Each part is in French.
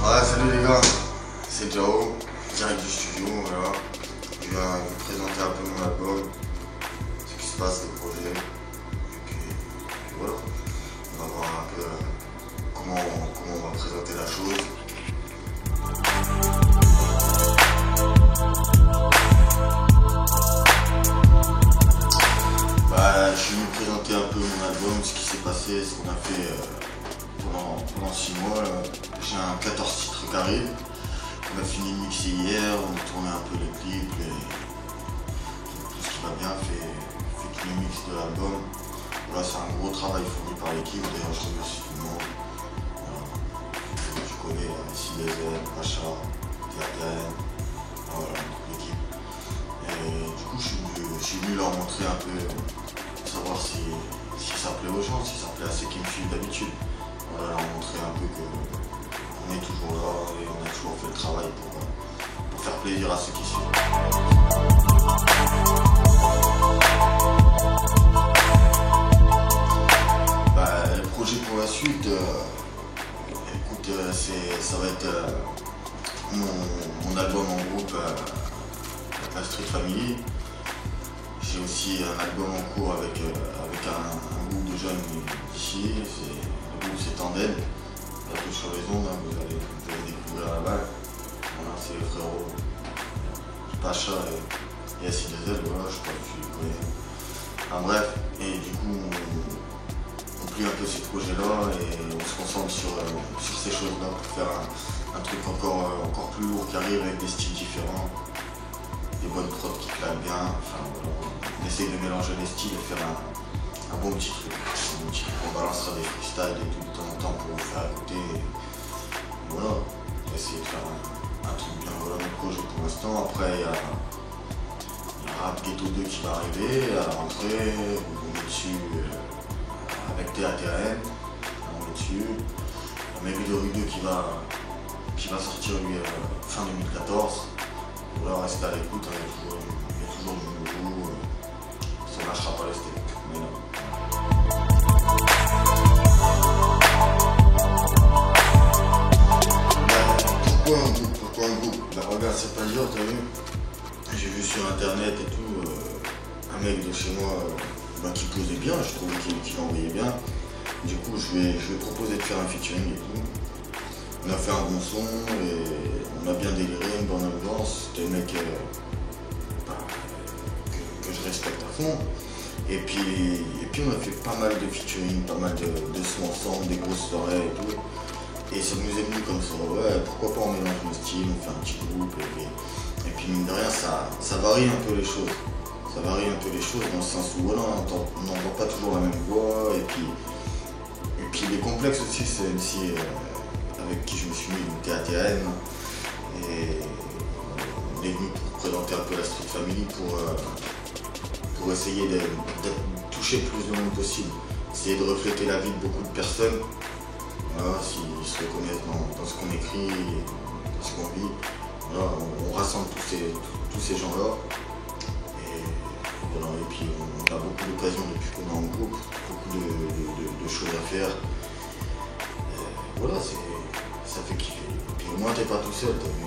Ouais, salut les gars, c'est Jao, direct du studio, voilà. Je viens vous présenter un peu mon album, ce qui se passe, les projets, et puis voilà. On va voir un peu comment on va présenter la chose. Je suis venu présenter un peu mon album, ce qui s'est passé, ce qu'on a fait pendant 6 mois. J'ai un 14 titres qui arrivent. On a fini de mixer hier, on a tourné un peu les clips, tout ce qui va bien, fait tous les mix de l'album. Voilà, c'est un gros travail fourni par l'équipe, d'ailleurs je remercie tout le monde. Voilà. Je connais CDZ, Pacha, TRTN, voilà, toute l'équipe. Et du coup je suis venu leur montrer un peu, savoir si ça plaît aux gens, si ça plaît à ceux qui me suivent d'habitude. Voilà, leur montrer un peu qu'on est toujours là et on a toujours fait le travail pour faire plaisir à ceux qui suivent. Le projet pour la suite, écoute, ça va être mon album en groupe avec la Street Family. J'ai aussi un album en cours avec un groupe de jeunes d'ici, le groupe c'est Tandem, bientôt sur les ondes, hein, vous allez découvrir là-bas. Voilà, c'est les frérots Pacha et SI2L, voilà, je crois que tu les connais. Enfin bref, et du coup on plie un peu ces projets-là et on se concentre sur ces choses-là pour faire un truc encore plus lourd qui arrive avec des styles différents. Des bonnes prods qui claquent bien, enfin, voilà. On essaye de mélanger les styles et faire un bon petit truc. On balancera des freestyles et tout de temps en temps pour vous faire écouter. Et voilà, on va essayer de faire un truc bien. Voilà mon projet pour l'instant. Après il y a Rap Ghetto 2 qui va arriver à la rentrée, on est dessus avec TRTN, on est dessus. Un mec de rue 2 qui va sortir lui fin 2014. Voilà, restez à l'écoute, hein, il y a toujours du nouveau, ça ne lâchera pas les steaks. Mais non. Pourquoi un groupe? Regarde, c'est pas dur, t'as vu? J'ai vu sur internet et tout, un mec de chez moi qui posait bien, je trouvais qu'il envoyait bien. Du coup, je vais proposer de faire un featuring et tout. On a fait un bon son et on a bien déliré, une bonne ambiance. C'était un mec que je respecte à fond. Et puis on a fait pas mal de featuring, pas mal de sons ensemble, des grosses soirées et tout. Et ça nous est venu comme ça, ouais, pourquoi pas on mélange nos styles, on fait un petit groupe. Et puis mine de rien, ça varie un peu les choses. Ça varie un peu les choses dans le sens où voilà, on n'entend pas toujours la même voix. Et puis les complexes aussi, c'est MC avec qui je me suis mis, une TATN, et on est venu pour présenter un peu la Street Family pour essayer de toucher le plus de monde possible, essayer de refléter la vie de beaucoup de personnes, voilà, s'ils se reconnaissent dans ce qu'on écrit, dans ce qu'on vit. Voilà, on rassemble tous ces gens-là, et puis on a beaucoup d'occasions depuis qu'on est en groupe, beaucoup de choses à faire. Voilà, ça fait kiffer. Puis au moins t'es pas tout seul, t'as vu.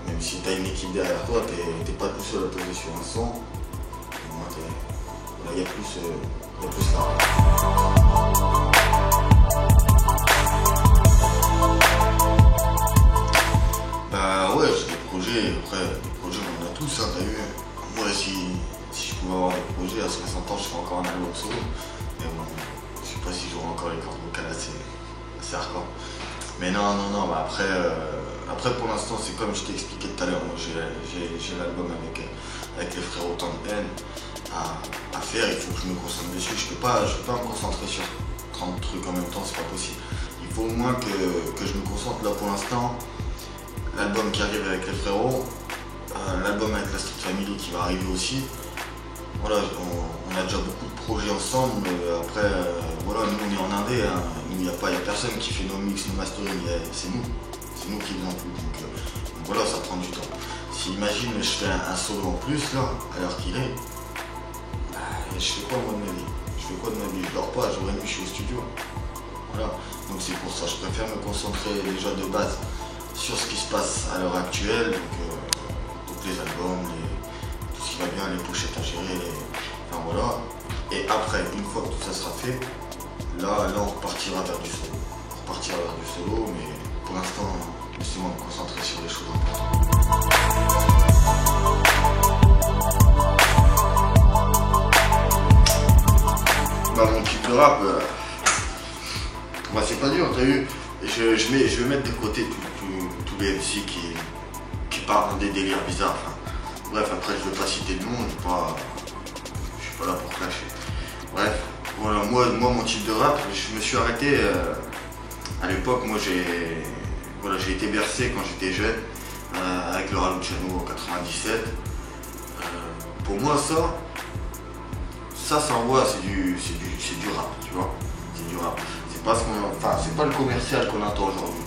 Même si t'as une équipe derrière toi, t'es pas tout seul à poser sur un son. Au moins il y a plus là. Ouais, j'ai des projets, après des projets on en a tous, hein, t'as vu. Moi si je pouvais avoir des projets, à 60 ans je ferais encore un album solo. Mais bon, je sais pas si j'aurai encore les cordes vocales assez hardcore. Mais non, bah après pour l'instant c'est comme je t'ai expliqué tout à l'heure, moi j'ai l'album avec les frérots Tandem à faire, il faut que je me concentre dessus, je peux pas me concentrer sur 30 trucs en même temps, c'est pas possible. Il faut au moins que je me concentre là pour l'instant, l'album qui arrive avec les frérots, l'album avec la Street Family qui va arriver aussi. Voilà, on a déjà beaucoup de projets ensemble, après voilà, nous on est en indé, hein. Nous il n'y a personne qui fait nos mix, nos mastering, c'est nous qui faisons tout, donc voilà, ça prend du temps. Si imagine je fais un solo en plus là, à l'heure qu'il est, je fais quoi moi de ma vie? Je dors pas, jour et nuit je suis au studio. Voilà. Donc c'est pour ça, je préfère me concentrer déjà de base sur ce qui se passe à l'heure actuelle, donc les albums, tout ce qui va bien, les pochettes à gérer, enfin voilà. Et après, une fois que tout ça sera fait, là on repartira vers du solo. On repartira vers du solo, mais pour l'instant, laissez-moi me concentrer sur les choses importantes. Bah, mon type de rap, bah, c'est pas dur, t'as vu. Je vais mettre de côté tous les MC qui parlent dans des délires bizarres. Enfin, bref, après je veux pas citer de nom, je suis pas là pour clasher. Bref, voilà, moi mon type de rap, je me suis arrêté à l'époque, moi j'ai été bercé quand j'étais jeune avec Laura Luciano en 97. Pour moi ça s'envoie, c'est du rap, tu vois. C'est du rap. C'est pas le commercial qu'on attend aujourd'hui.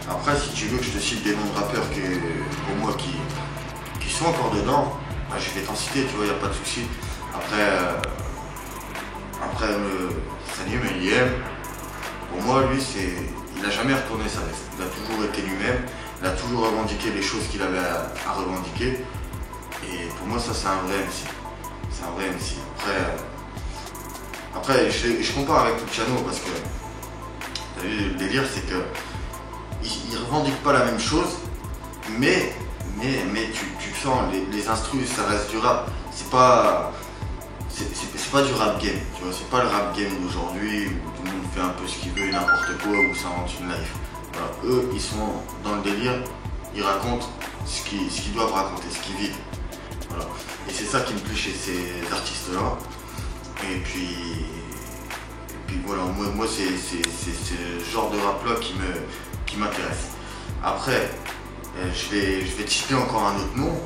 Après, si tu veux que je te cite des noms de rappeurs pour moi qui sont encore dedans, bah, je vais t'en citer, tu vois, y a pas de souci. Après Salim Eliem, pour moi, lui, il a jamais retourné sa veste. Il a toujours été lui-même, il a toujours revendiqué les choses qu'il avait à revendiquer. Et pour moi, ça, c'est un vrai MC. C'est un vrai MC. Après je compare avec Luciano parce que t'as vu, le délire, c'est que il revendique pas la même chose, mais tu sens les instrus, ça reste du rap. C'est pas du rap game, tu vois, c'est pas le rap game d'aujourd'hui où tout le monde fait un peu ce qu'il veut et n'importe quoi, où ça invente une life. Voilà. Eux, ils sont dans le délire, ils racontent ce qu'ils doivent raconter, ce qu'ils vivent. Voilà. Et c'est ça qui me plaît chez ces artistes-là. Et puis voilà, moi c'est ce genre de rap-là qui m'intéresse. Après, je vais te citer encore un autre nom,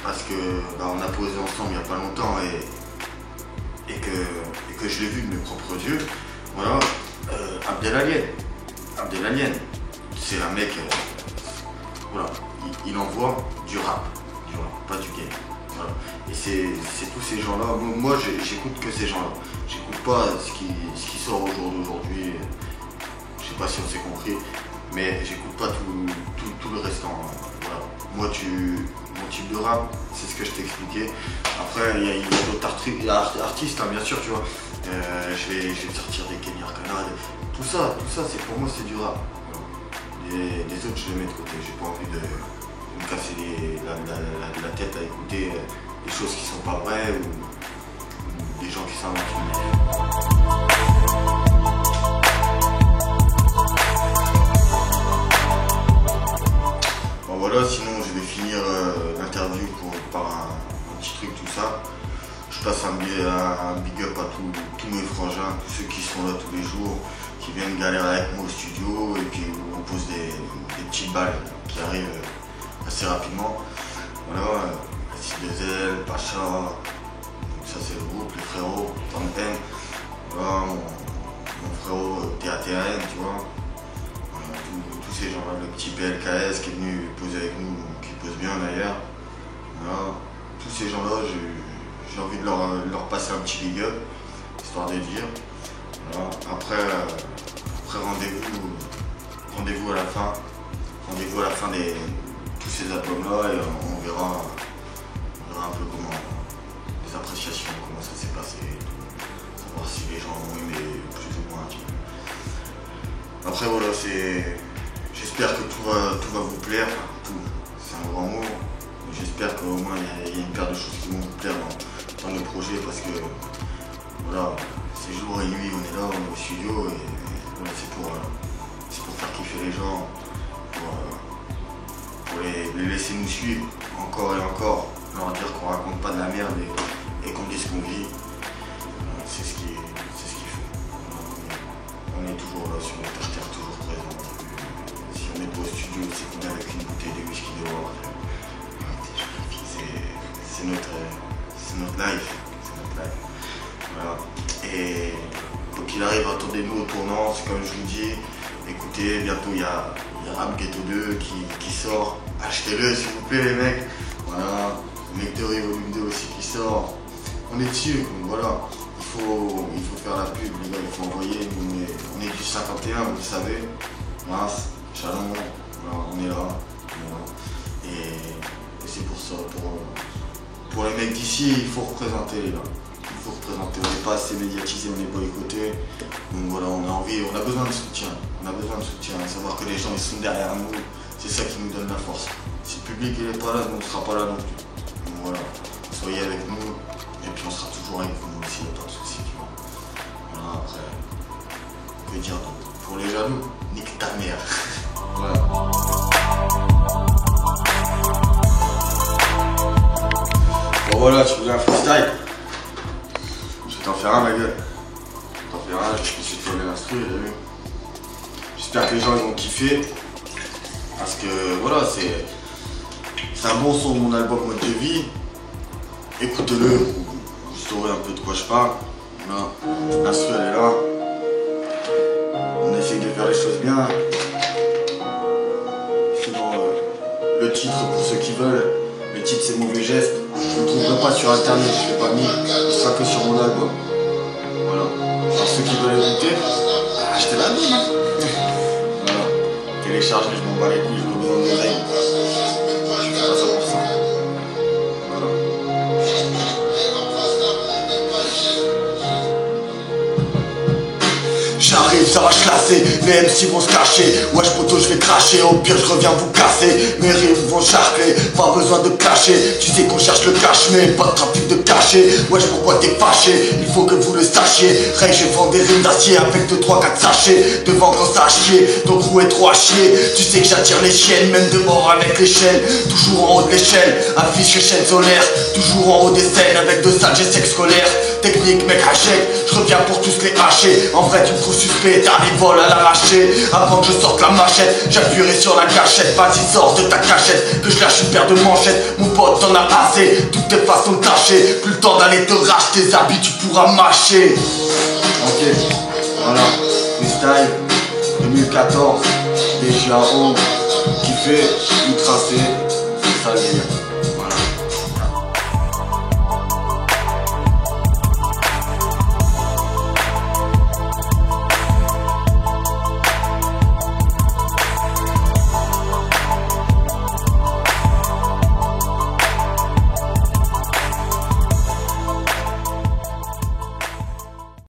parce que bah, on a posé ensemble il n'y a pas longtemps et que je l'ai vu de mes propres yeux. Voilà, Abdelalienne, c'est un mec, voilà, il envoie du rap, pas du game. Voilà. Et c'est tous ces gens-là, moi j'écoute que ces gens-là. J'écoute pas ce qui sort au jour d'aujourd'hui, je sais pas si on s'est compris, mais j'écoute pas tout le restant. Voilà. Moi mon type de rap, c'est ce que je t'ai expliqué. Après il y a d'autres artistes, hein, bien sûr, tu vois. Je vais te sortir des Kenny Arcana, tout ça c'est pour moi c'est du rap. Voilà. Les autres je les mets de côté, j'ai pas envie de me casser la tête à écouter des choses qui sont pas vraies ou des gens qui s'inventent une vie. Bon voilà, sinon je vais finir l'interview par un petit truc, tout ça. Je passe un big up à tous mes frangins, tous ceux qui sont là tous les jours, qui viennent galérer avec moi au studio et puis on pose des petites balles qui arrivent assez rapidement. Voilà, S2L, Pacha, ça c'est le groupe, les frérots, Tanten, voilà, mon frérot TATN, tu vois. Voilà, tous ces gens-là, le petit PLKS qui est venu poser avec nous, qui pose bien d'ailleurs. Voilà, tous ces gens-là, j'ai envie de leur passer un petit big up, histoire de dire. Voilà, après rendez-vous à la fin. Rendez-vous à la fin de tous ces albums-là et on verra un peu les appréciations, comment ça s'est passé, savoir si les gens ont aimé plus ou moins. Après voilà, j'espère que tout va vous plaire, tout, c'est un grand mot, mais j'espère qu'au moins il y a une paire de choses qui vont vous plaire dans le projet parce que voilà, c'est jour et nuit, on est là, on est au studio et voilà, c'est pour faire kiffer les gens. Pour les laisser nous suivre encore et encore, leur dire qu'on raconte pas de la merde et qu'on dit ce qu'on vit. C'est ce qu'il faut. On est toujours là sur notre terre, toujours présent. Si on est pas au studio, c'est qu'on est avec une bouteille de whisky dehors. C'est notre life. Voilà. Et donc il arrive, attendez-nous au tournant, c'est comme je vous dis. Écoutez, bientôt il y a Rap Ghetto 2 qui sort. Achetez-le s'il vous plaît les mecs. Voilà. Victory Volume 2 aussi qui sort. On est dessus, donc voilà. il faut faire la pub, les gars, il faut envoyer. On est du 51, vous le savez. Mars, Chalon, voilà, on est là. Voilà. Et c'est pour ça, pour les mecs d'ici, il faut représenter les gars. Il faut représenter, on n'est pas assez médiatisé, on est boycotté. Donc voilà, on a envie, on a besoin de soutien. On a besoin de soutien, savoir que les gens ils sont derrière nous, c'est ça qui nous donne la force. Si le public il n'est pas là, nous on ne sera pas là non plus. Donc voilà, soyez avec nous, et puis on sera toujours avec vous, nous aussi, il n'y a pas de soucis. Voilà, après, que dire d'autre? Pour les jaloux, nique ta mère. Voilà. Bon voilà, tu voulais un freestyle? Je vais t'en faire un, ma gueule. Je vais t'en faire un, je vais essayer de tourner l'instru, t'as vu? J'espère que les gens ils vont kiffer. Parce que voilà, c'est un bon son de mon album Mode de Vie. Écoutez-le, vous saurez un peu de quoi je parle. Voilà. L'instru elle est là. On essaye de faire les choses bien. Sinon, le titre pour ceux qui veulent, le titre c'est Mauvais Geste. Je ne le trouverai pas sur internet, je ne l'ai pas mis. Il sera que sur mon album. Voilà. Alors ceux qui veulent écouter, achetez l'album. Hein. Voilà. Téléchargez, je m'en bats les couilles, je n'ai besoin de règles. Je fais pas ça pour ça. Voilà. J'arrive, ça va classer, les MC vont se cacher. Wesh poto je vais cracher, au pire je reviens vous casser. Mes rimes vont charcler, pas besoin de cacher. Tu sais qu'on cherche le cash mais pas de trafic de cachet. Wesh pourquoi t'es fâché, il faut que vous le sachiez. Ray je vends des rimes d'acier avec 2, 3, 4 sachets. Devant quand ça chier, ton trou est trop à chier. Tu sais que j'attire les chiennes, même de mort avec l'échelle. Toujours en haut de l'échelle, affiche chaîne solaire. Toujours en haut des scènes avec de sales gestes scolaires. Technique mec hachette, je reviens pour tous les hacher. En vrai tu me trouves suspect, t'as les vols à l'arracher. Avant que je sorte la machette, j'appuierai sur la gâchette. Vas-y sors de ta cachette, que je lâche une paire de manchettes. Mon pote t'en as assez, toutes tes façons de tâcher. Plus le temps d'aller te racheter, tes habits tu pourras mâcher. Ok, voilà, freestyle 2014, déjà haut, kiffé, ultra C, c'est ça les gars.